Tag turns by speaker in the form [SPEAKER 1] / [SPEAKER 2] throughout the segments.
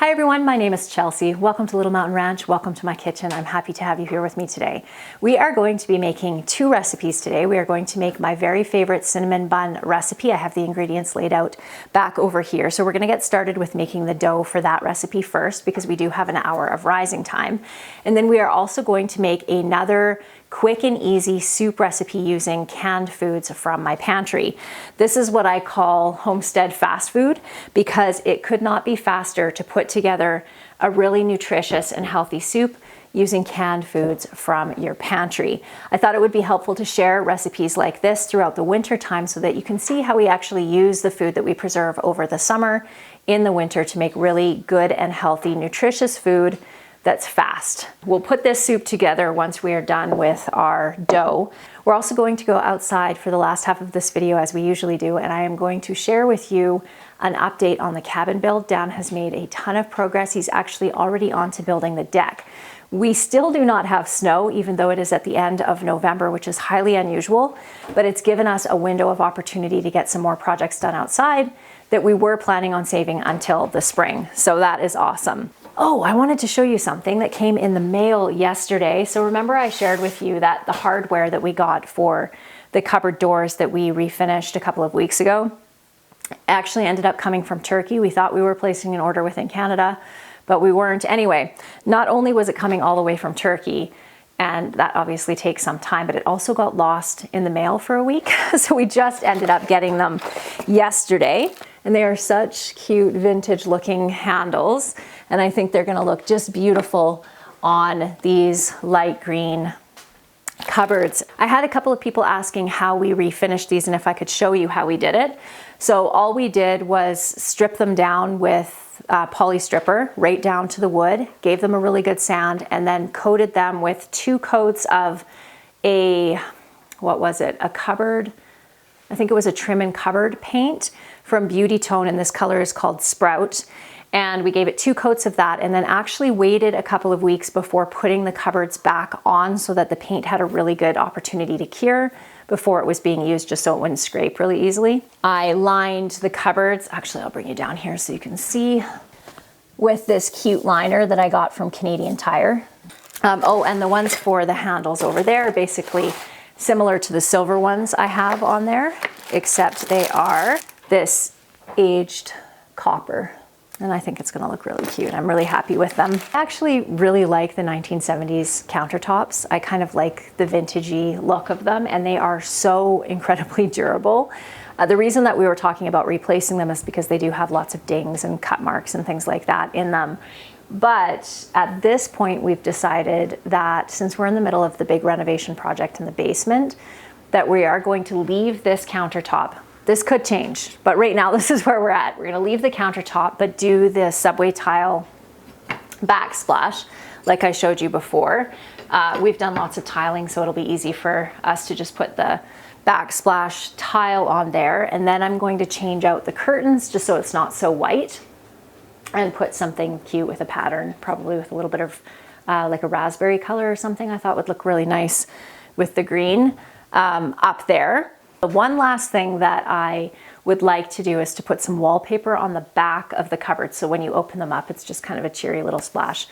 [SPEAKER 1] Hi everyone, my name is Chelsea. Welcome to Little Mountain Ranch. Welcome to my kitchen. I'm happy to have you here with me today. We are going to be making two recipes today. We are going to make my very favorite cinnamon bun recipe. I have the ingredients laid out back over here. So we're going to get started with making the dough for that recipe first because we do have an hour of rising time. And then we are also going to make another quick and easy soup recipe using canned foods from my pantry. This is what I call homestead fast food because it could not be faster to put together a really nutritious and healthy soup using canned foods from your pantry. I thought it would be helpful to share recipes like this throughout the winter time so that you can see how we actually use the food that we preserve over the summer in the winter to make really good and healthy, nutritious food that's fast. We'll put this soup together once we are done with our dough. We're also going to go outside for the last half of this video as we usually do, and I am going to share with you an update on the cabin build. Dan has made a ton of progress. He's actually already on to building the deck. We still do not have snow, even though it is at the end of November, which is highly unusual, but it's given us a window of opportunity to get some more projects done outside that we were planning on saving until the spring. So that is awesome. Oh, I wanted to show you something that came in the mail yesterday. So remember I shared with you that the hardware that we got for the cupboard doors that we refinished a couple of weeks ago actually ended up coming from Turkey. We thought we were placing an order within Canada, but we weren't. Anyway, not only was it coming all the way from Turkey, and that obviously takes some time, but it also got lost in the mail for a week. So we just ended up getting them yesterday. And they are such cute vintage looking handles. And I think they're gonna look just beautiful on these light green cupboards. I had a couple of people asking how we refinished these and if I could show you how we did it. So all we did was strip them down with poly stripper right down to the wood, gave them a really good sand, and then coated them with 2 coats of a cupboard, I think it was a trim and cupboard paint from Beauty Tone, and this color is called Sprout. And we gave it 2 coats of that and then actually waited a couple of weeks before putting the cupboards back on so that the paint had a really good opportunity to cure before it was being used, just so it wouldn't scrape really easily. I lined the cupboards, actually I'll bring you down here so you can see, with this cute liner that I got from Canadian Tire. Oh, and the ones for the handles over there are basically similar to the silver ones I have on there, except they are this aged copper. And I think it's gonna look really cute. I'm really happy with them. I actually really like the 1970s countertops. I kind of like the vintagey look of them, and they are so incredibly durable. The reason that we were talking about replacing them is because they do have lots of dings and cut marks and things like that in them. But at this point, we've decided that since we're in the middle of the big renovation project in the basement, that we are going to leave this countertop. This could change, but right now this is where we're at. We're gonna leave the countertop, but do the subway tile backsplash like I showed you before. We've done lots of tiling, so it'll be easy for us to just put the backsplash tile on there. And then I'm going to change out the curtains just so it's not so white, and put something cute with a pattern, probably with a little bit of like a raspberry color or something I thought would look really nice with the green up there. The one last thing that I would like to do is to put some wallpaper on the back of the cupboard. So when you open them up, it's just kind of a cheery little splash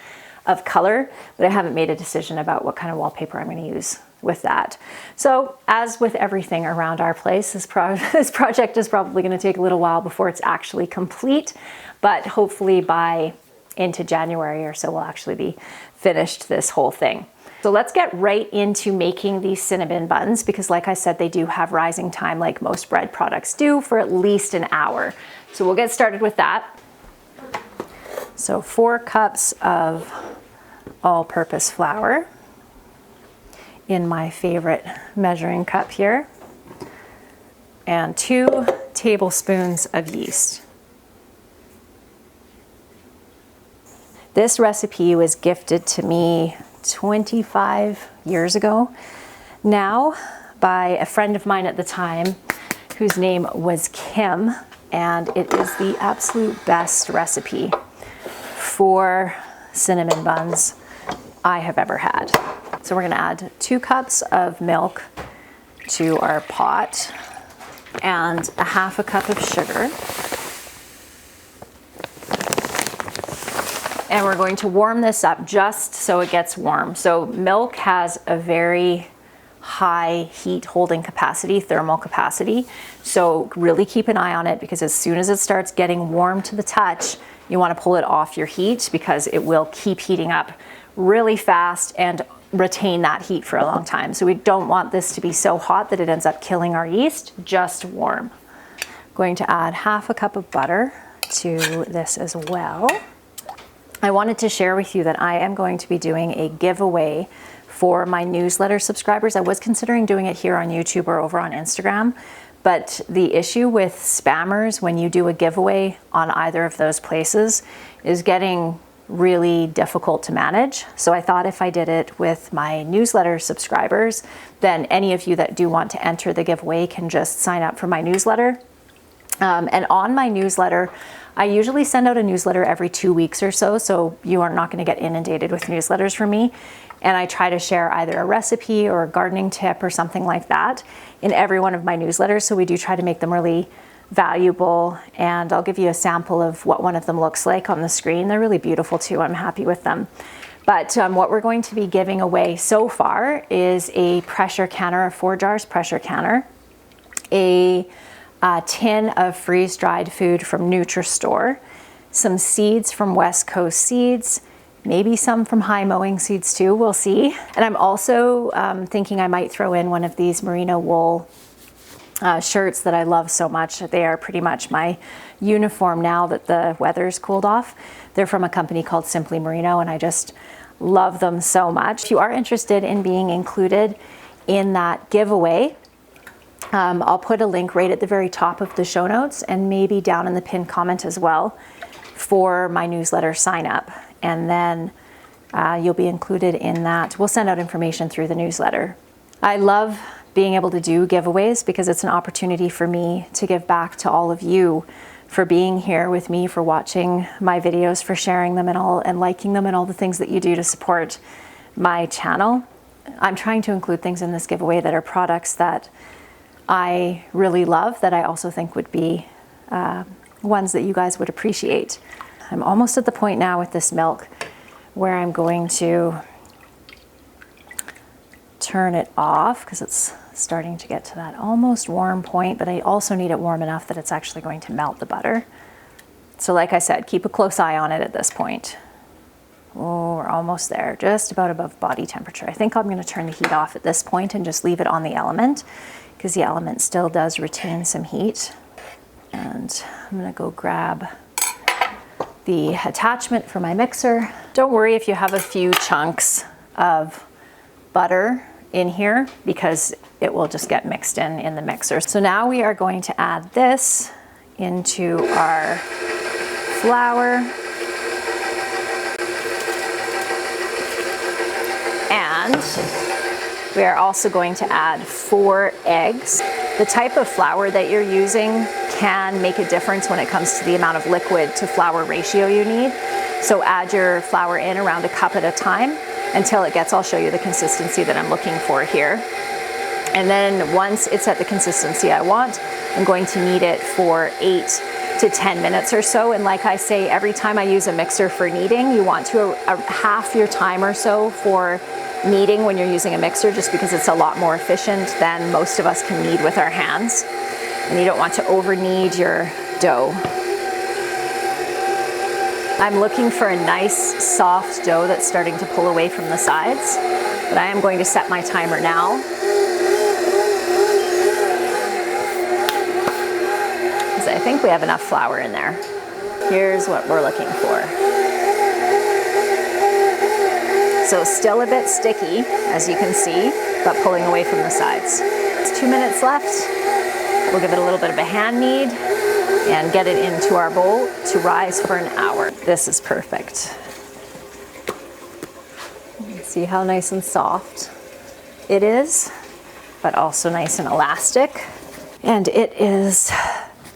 [SPEAKER 1] of color, but I haven't made a decision about what kind of wallpaper I'm going to use with that. So as with everything around our place, this project is probably going to take a little while before it's actually complete, but hopefully by into January or so we'll actually be finished this whole thing. So let's get right into making these cinnamon buns because like I said, they do have rising time like most bread products do for at least an hour. So we'll get started with that. So 4 cups of all-purpose flour in my favorite measuring cup here, and 2 tablespoons of yeast. This recipe was gifted to me 25 years ago now by a friend of mine at the time whose name was Kim, and it is the absolute best recipe for cinnamon buns I have ever had. So we're gonna add 2 cups of milk to our pot and a 1/2 cup of sugar. And we're going to warm this up just so it gets warm. So milk has a very high heat holding capacity, thermal capacity. So really keep an eye on it, because as soon as it starts getting warm to the touch, you want to pull it off your heat, because it will keep heating up really fast and retain that heat for a long time. So we don't want this to be so hot that it ends up killing our yeast, just warm. Going to add half a cup of butter to this as well. I wanted to share with you that I am going to be doing a giveaway for my newsletter subscribers. I was considering doing it here on YouTube or over on Instagram, but the issue with spammers when you do a giveaway on either of those places is getting really difficult to manage. So I thought if I did it with my newsletter subscribers, then any of you that do want to enter the giveaway can just sign up for my newsletter. And on my newsletter, I usually send out a newsletter every 2 weeks or so, so you are not going to get inundated with newsletters from me. And I try to share either a recipe or a gardening tip or something like that in every one of my newsletters. So we do try to make them really valuable, and I'll give you a sample of what one of them looks like on the screen. They're really beautiful too. I'm happy with them. But what we're going to be giving away so far is a pressure canner, a 4 jars pressure canner, a tin of freeze-dried food from NutriStore, some seeds from West Coast Seeds, maybe some from High Mowing Seeds too, we'll see. And I'm also thinking I might throw in one of these merino wool shirts that I love so much. They are pretty much my uniform now that the weather's cooled off. They're from a company called Simply Merino, and I just love them so much. If you are interested in being included in that giveaway, I'll put a link right at the very top of the show notes and maybe down in the pinned comment as well for my newsletter sign up. And then you'll be included in that. We'll send out information through the newsletter. I love being able to do giveaways because it's an opportunity for me to give back to all of you for being here with me, for watching my videos, for sharing them and liking them and all the things that you do to support my channel. I'm trying to include things in this giveaway that are products that I really love, that I also think would be ones that you guys would appreciate. I'm almost at the point now with this milk where I'm going to turn it off because it's starting to get to that almost warm point, but I also need it warm enough that it's actually going to melt the butter. So like I said, keep a close eye on it at this point. Oh, we're almost there, just about above body temperature. I think I'm going to turn the heat off at this point and just leave it on the element, because the element still does retain some heat. And I'm going to go grab the attachment for my mixer. Don't worry if you have a few chunks of butter in here, because it will just get mixed in the mixer. So now we are going to add this into our flour. And we are also going to add 4 eggs. The type of flour that you're using can make a difference when it comes to the amount of liquid to flour ratio you need. So add your flour in around a cup at a time until it gets, I'll show you the consistency that I'm looking for here. And then once it's at the consistency I want, I'm going to knead it for 8 to 10 minutes or so. And like I say, every time I use a mixer for kneading, you want to half your time or so for kneading when you're using a mixer, just because it's a lot more efficient than most of us can knead with our hands. And you don't want to over knead your dough. I'm looking for a nice soft dough that's starting to pull away from the sides, but I am going to set my timer now. Because I think we have enough flour in there. Here's what we're looking for. So still a bit sticky, as you can see, but pulling away from the sides. It's 2 minutes left. We'll give it a little bit of a hand knead and get it into our bowl to rise for an hour. This is perfect. See how nice and soft it is, but also nice and elastic. And it is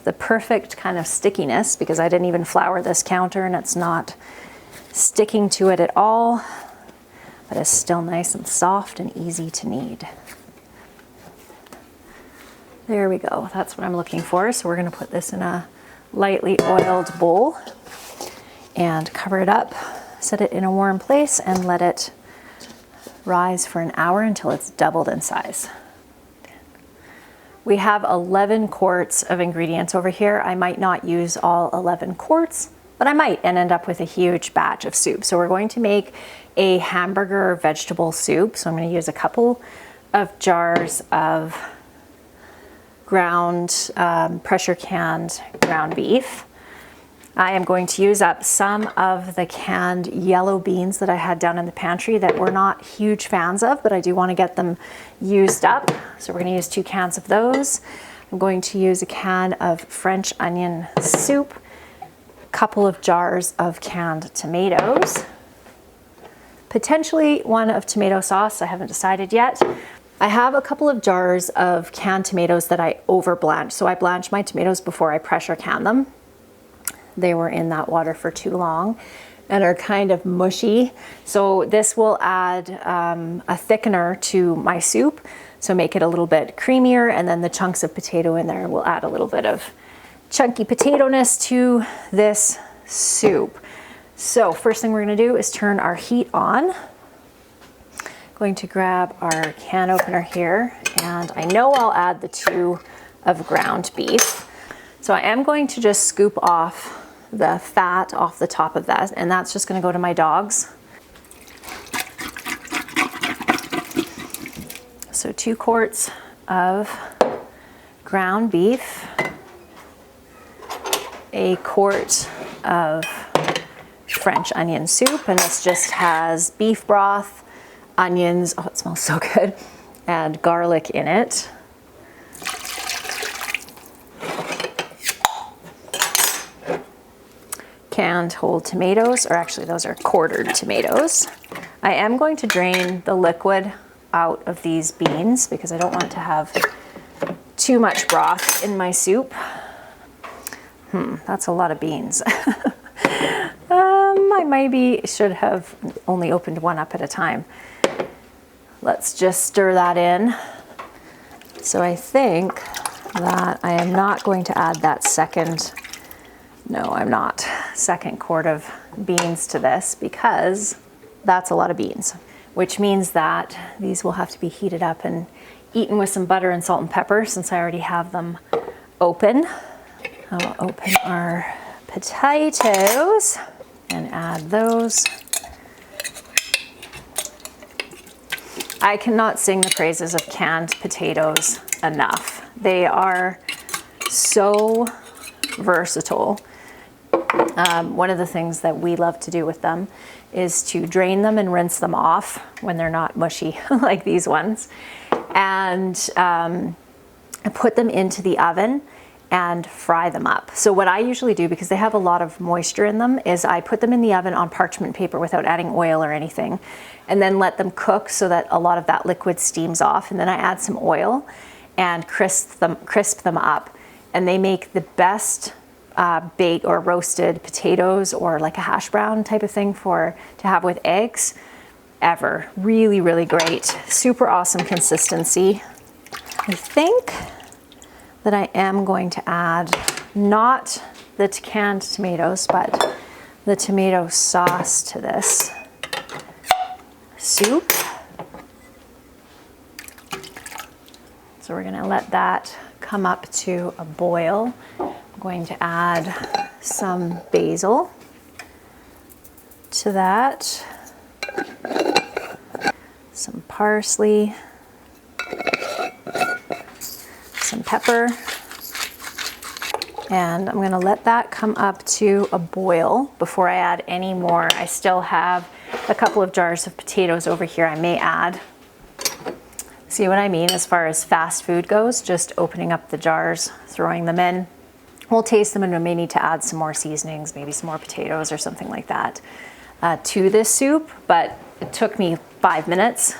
[SPEAKER 1] the perfect kind of stickiness, because I didn't even flour this counter and it's not sticking to it at all, but it's still nice and soft and easy to knead. There we go, that's what I'm looking for. So we're gonna put this in a lightly oiled bowl and cover it up set it in a warm place and let it rise for an hour until it's doubled in size. We have 11 quarts of ingredients over here. I might not use all 11 quarts, but I might and end up with a huge batch of soup. So we're going to make a hamburger vegetable soup. So I'm going to use a couple of jars of ground, pressure canned ground beef. I am going to use up some of the canned yellow beans that I had down in the pantry that we're not huge fans of, but I do want to get them used up. So we're going to use 2 cans of those. I'm going to use a can of French onion soup, a couple of jars of canned tomatoes, potentially one of tomato sauce. I haven't decided yet. I have a couple of jars of canned tomatoes that I over blanch. So I blanch my tomatoes before I pressure can them. They were in that water for too long and are kind of mushy. So this will add a thickener to my soup, so make it a little bit creamier, and then the chunks of potato in there will add a little bit of chunky potato-ness to this soup. So first thing we're gonna do is turn our heat on. Going to grab our can opener here, and I know I'll add the 2 of ground beef. So I am going to just scoop off the fat off the top of that, and that's just going to go to my dogs. So 2 quarts of ground beef, a quart of French onion soup, and this just has beef broth, onions, oh it smells so good, and garlic in it. Canned whole tomatoes, or actually those are quartered tomatoes. I am going to drain the liquid out of these beans because I don't want to have too much broth in my soup. That's a lot of beans. I maybe should have only opened one up at a time. Let's just stir that in. So I think that I am not going to add that second quart of beans to this because that's a lot of beans, which means that these will have to be heated up and eaten with some butter and salt and pepper since I already have them open. I'll open our potatoes and add those. I cannot sing the praises of canned potatoes enough. They are so versatile. One of the things that we love to do with them is to drain them and rinse them off when they're not mushy like these ones, and put them into the oven and fry them up. So what I usually do, because they have a lot of moisture in them, is I put them in the oven on parchment paper without adding oil or anything, and then let them cook so that a lot of that liquid steams off, and then I add some oil and crisp them up, and they make the best baked or roasted potatoes, or like a hash brown type of thing to have with eggs ever. Really, really great. Super awesome consistency. I think that I am going to add not the canned tomatoes, but the tomato sauce to this soup. So we're gonna let that come up to a boil. I'm going to add some basil to that, some parsley, some pepper, and I'm going to let that come up to a boil before I add any more. I still have a couple of jars of potatoes over here I may add. See what I mean as far as fast food goes? Just opening up the jars, throwing them in. We'll taste them, and we may need to add some more seasonings, maybe some more potatoes or something like that to this soup, but it took me 5 minutes.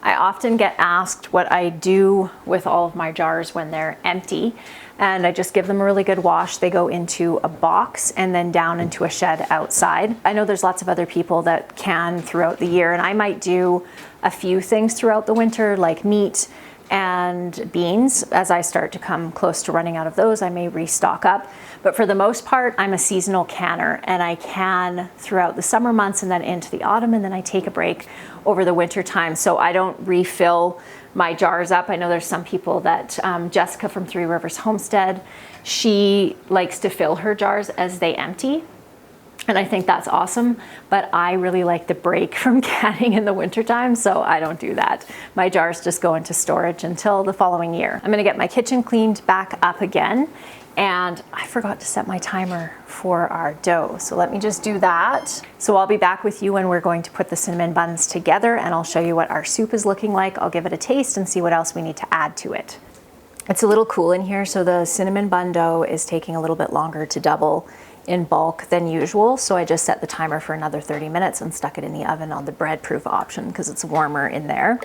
[SPEAKER 1] I often get asked what I do with all of my jars when they're empty, and I just give them a really good wash. They go into a box and then down into a shed outside. I know there's lots of other people that can throughout the year, and I might do a few things throughout the winter, like meat, and beans. As I start to come close to running out of those, I may restock up. But for the most part, I'm a seasonal canner, and I can throughout the summer months and then into the autumn, and then I take a break over the winter time. So I don't refill my jars up. I know there's some people that, Jessica from Three Rivers Homestead, she likes to fill her jars as they empty. And I think that's awesome, but I really like the break from canning in the wintertime, so I don't do that. My jars just go into storage until the following year. I'm gonna get my kitchen cleaned back up again, and I forgot to set my timer for our dough, so let me just do that. So I'll be back with you when we're going to put the cinnamon buns together, and I'll show you what our soup is looking like. I'll give it a taste and see what else we need to add to it. It's a little cool in here, so the cinnamon bun dough is taking a little bit longer to double in bulk than usual, so I just set the timer for another 30 minutes and stuck it in the oven on the bread proof option because it's warmer in there.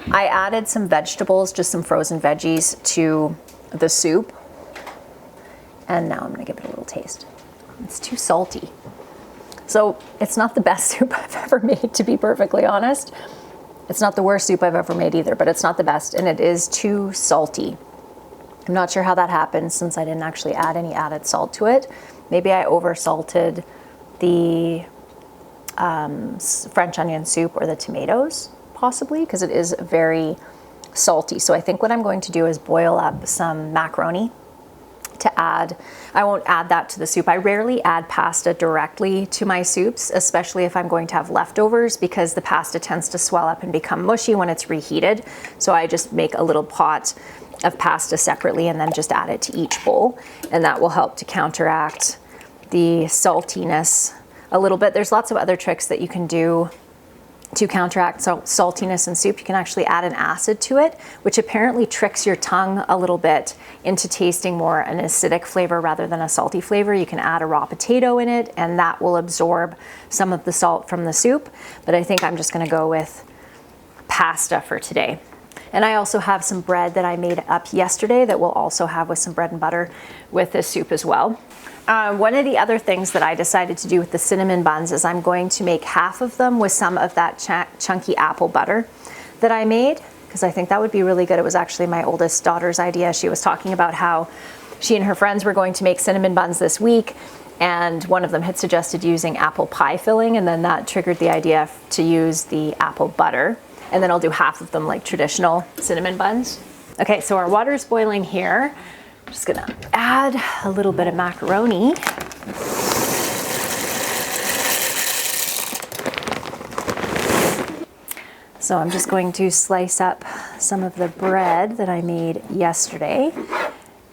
[SPEAKER 1] I added some vegetables, just some frozen veggies, to the soup, and now I'm gonna give it a little taste. It's too salty. So it's not the best soup I've ever made, to be perfectly honest. It's not the worst soup I've ever made either, but it's not the best, and it is too salty. I'm not sure how that happened since I didn't actually add any added salt to it. Maybe I over-salted the French onion soup or the tomatoes, possibly, because it is very salty. So I think what I'm going to do is boil up some macaroni to add. I won't add that to the soup. I rarely add pasta directly to my soups, especially if I'm going to have leftovers, because the pasta tends to swell up and become mushy when it's reheated. So I just make a little pot of pasta separately and then just add it to each bowl, and that will help to counteract the saltiness a little bit. There's lots of other tricks that you can do to counteract saltiness in soup. You can actually add an acid to it, which apparently tricks your tongue a little bit into tasting more an acidic flavor rather than a salty flavor. You can add a raw potato in it, and that will absorb some of the salt from the soup, but I think I'm just gonna go with pasta for today. And I also have some bread that I made up yesterday that we'll also have with some bread and butter with this soup as well. One of the other things that I decided to do with the cinnamon buns is I'm going to make half of them with some of that chunky apple butter that I made, because I think that would be really good. It was actually my oldest daughter's idea. She was talking about how she and her friends were going to make cinnamon buns this week, and one of them had suggested using apple pie filling, and then that triggered the idea to use the apple butter. And then I'll do half of them like traditional cinnamon buns. Okay, so our water's boiling here. I'm just gonna add a little bit of macaroni. So I'm just going to slice up some of the bread that I made yesterday,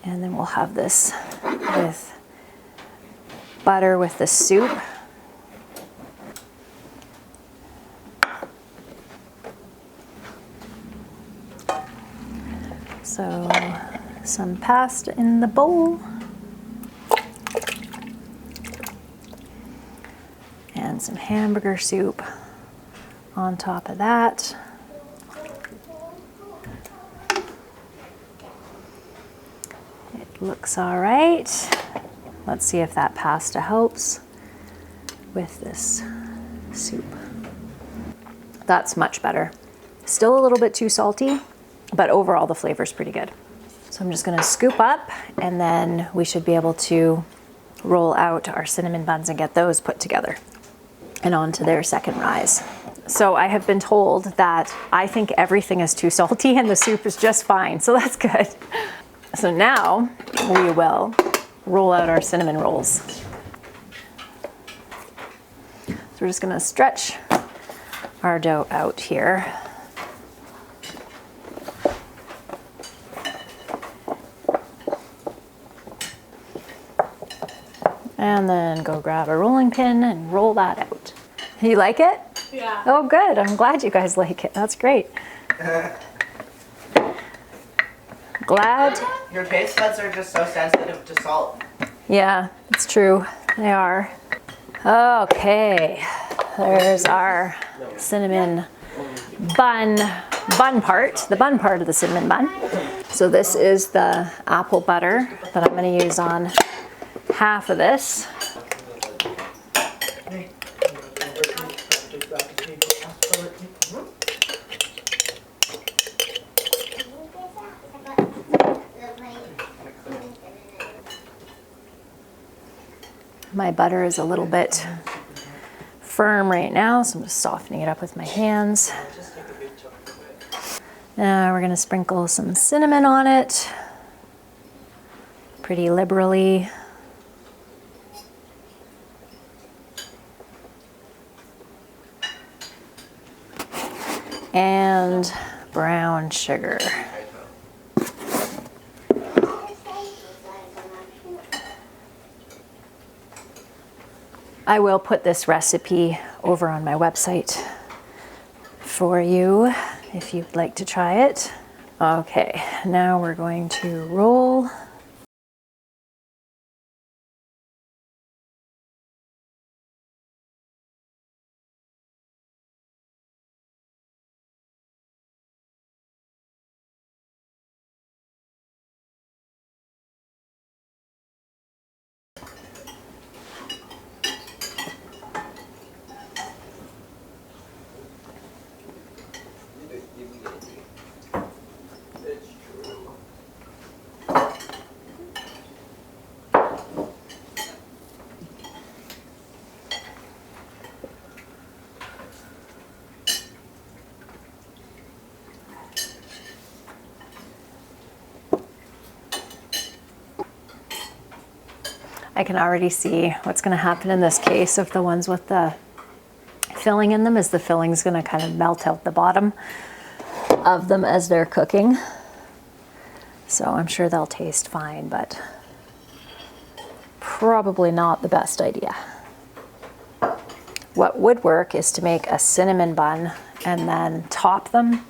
[SPEAKER 1] and then we'll have this with butter with the soup. So some pasta in the bowl, and some hamburger soup on top of that. It looks all right. Let's see if that pasta helps with this soup. That's much better. Still a little bit too salty, but overall the flavor is pretty good. So I'm just gonna scoop up, and then we should be able to roll out our cinnamon buns and get those put together and on to their second rise. So I have been told that I think everything is too salty and the soup is just fine, so that's good. So now we will roll out our cinnamon rolls. So we're just gonna stretch our dough out here. And then go grab a rolling pin and roll that out. You like it?
[SPEAKER 2] Yeah.
[SPEAKER 1] Oh, good. I'm glad you guys like it. That's great. Glad.
[SPEAKER 2] Your taste buds are just so sensitive to salt.
[SPEAKER 1] Yeah, it's true. They are. Okay. There's our cinnamon bun part, the bun part of the cinnamon bun. So this is the apple butter that I'm going to use on half of this. My butter is a little bit firm right now, so I'm just softening it up with my hands. Now we're going to sprinkle some cinnamon on it, pretty liberally. And brown sugar. I will put this recipe over on my website for you if you'd like to try it. Okay, now we're going to roll. I can already see what's going to happen in this case of the ones with the filling in them is the filling's going to kind of melt out the bottom of them as they're cooking. So I'm sure they'll taste fine, but probably not the best idea. What would work is to make a cinnamon bun and then top them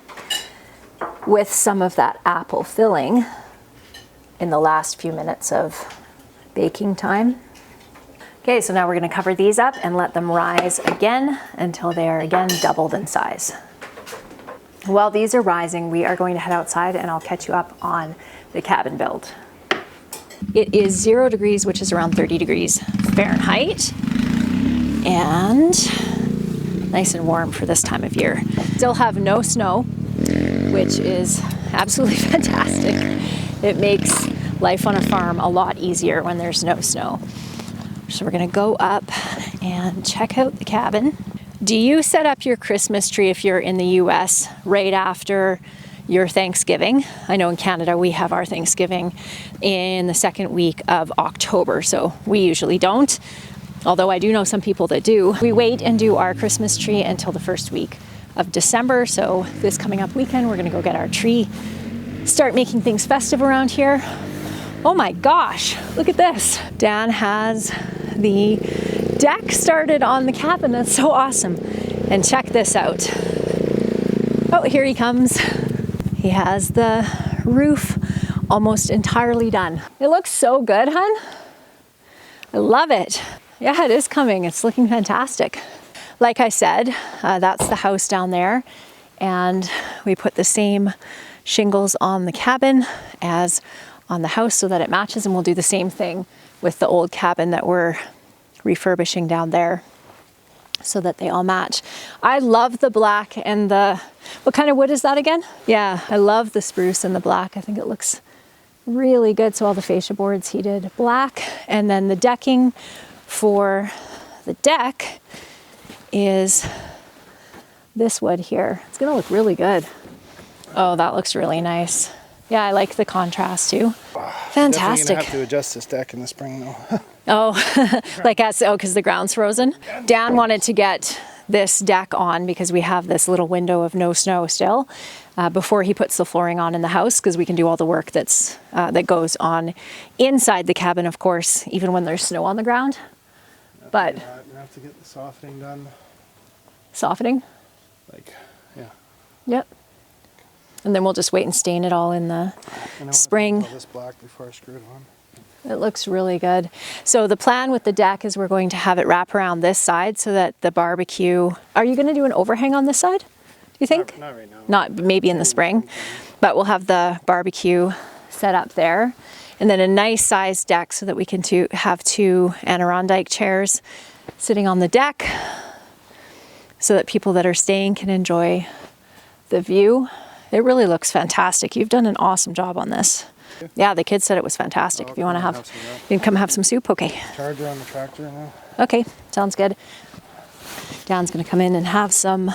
[SPEAKER 1] with some of that apple filling in the last few minutes of baking time. Okay, so now we're going to cover these up and let them rise again until they are again doubled in size. While these are rising, we are going to head outside and I'll catch you up on the cabin build. It is 0 degrees, which is around 30 degrees Fahrenheit, and nice and warm for this time of year. Still have no snow, which is absolutely fantastic. It makes life on a farm a lot easier when there's no snow. So we're gonna go up and check out the cabin. Do you set up your Christmas tree if you're in the US right after your Thanksgiving? I know in Canada we have our Thanksgiving in the second week of October, so we usually don't. Although I do know some people that do. We wait and do our Christmas tree until the first week of December. So this coming up weekend, we're gonna go get our tree, start making things festive around here. Oh my gosh, look at this. Dan has the deck started on the cabin. That's so awesome. And check this out. Oh, here he comes. He has the roof almost entirely done. It looks so good, hun. I love it. Yeah, it is coming. It's looking fantastic. Like I said, that's the house down there. And we put the same shingles on the cabin as on the house so that it matches, and we'll do the same thing with the old cabin that we're refurbishing down there so that they all match. I love the black and the, what kind of wood is that again? Yeah, I love the spruce and the black. I think it looks really good. So all the fascia boards he did black, and then the decking for the deck is this wood here. It's gonna look really good. Oh, that looks really nice. Yeah, I like the contrast too. Fantastic.
[SPEAKER 3] Definitely gonna have to adjust this deck in the spring though.
[SPEAKER 1] Oh, like because the ground's frozen. Dan wanted to get this deck on because we have this little window of no snow still before he puts the flooring on in the house, because we can do all the work that's that goes on inside the cabin, of course, even when there's snow on the ground. But
[SPEAKER 3] we have to get the softening done.
[SPEAKER 1] Softening?
[SPEAKER 3] Like, yeah.
[SPEAKER 1] Yep. And then we'll just wait and stain it all in the spring.
[SPEAKER 3] This black before I screw it on.
[SPEAKER 1] It looks really good. So the plan with the deck is we're going to have it wrap around this side so that the barbecue... Are you going to do an overhang on this side, do you think?
[SPEAKER 3] Not right now.
[SPEAKER 1] Not maybe in the spring. But we'll have the barbecue set up there. And then a nice sized deck so that we can have two Adirondack chairs sitting on the deck so that people that are staying can enjoy the view. It really looks fantastic. You've done an awesome job on this. Yeah, the kids said it was fantastic. If you want to have, you can come have some soup. Okay.
[SPEAKER 3] Charger on the tractor now.
[SPEAKER 1] Okay, sounds good. Dan's gonna come in and have some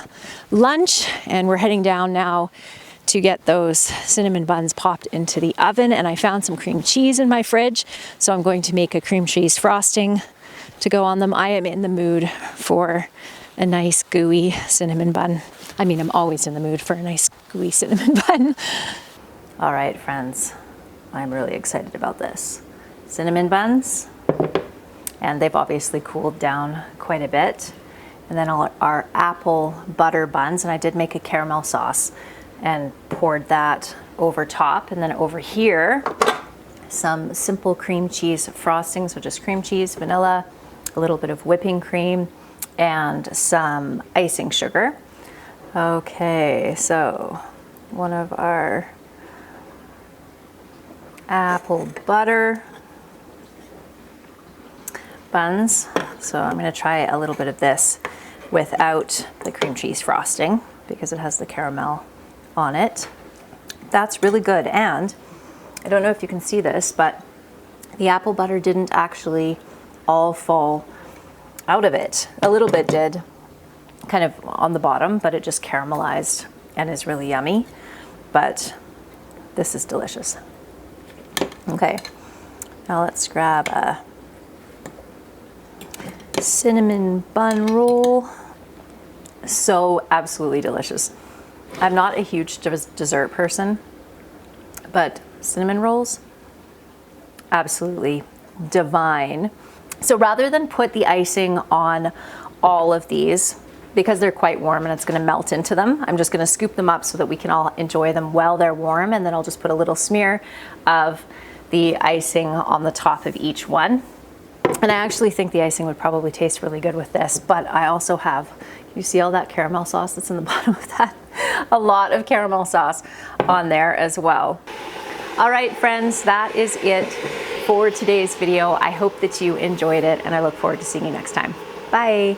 [SPEAKER 1] lunch, and we're heading down now to get those cinnamon buns popped into the oven. And I found some cream cheese in my fridge, so I'm going to make a cream cheese frosting to go on them. I am in the mood for a nice gooey cinnamon bun. I mean, I'm always in the mood for a nice gooey cinnamon bun. All right, friends, I'm really excited about this. Cinnamon buns, and they've obviously cooled down quite a bit. And then our apple butter buns, and I did make a caramel sauce and poured that over top. And then over here, some simple cream cheese frosting, so just cream cheese, vanilla, a little bit of whipping cream, and some icing sugar. Okay, so one of our apple butter buns. So I'm gonna try a little bit of this without the cream cheese frosting because it has the caramel on it. That's really good. And I don't know if you can see this, but the apple butter didn't actually all fall out of it. A little bit did, kind of on the bottom, but it just caramelized and is really yummy. But this is delicious. Okay, now let's grab a cinnamon bun roll. So absolutely delicious. I'm not a huge dessert person, but cinnamon rolls, absolutely divine. So rather than put the icing on all of these, because they're quite warm and it's gonna melt into them, I'm just gonna scoop them up so that we can all enjoy them while they're warm, and then I'll just put a little smear of the icing on the top of each one. And I actually think the icing would probably taste really good with this, but I also have, you see all that caramel sauce that's in the bottom of that? A lot of caramel sauce on there as well. All right, friends, that is it for today's video. I hope that you enjoyed it, and I look forward to seeing you next time. Bye.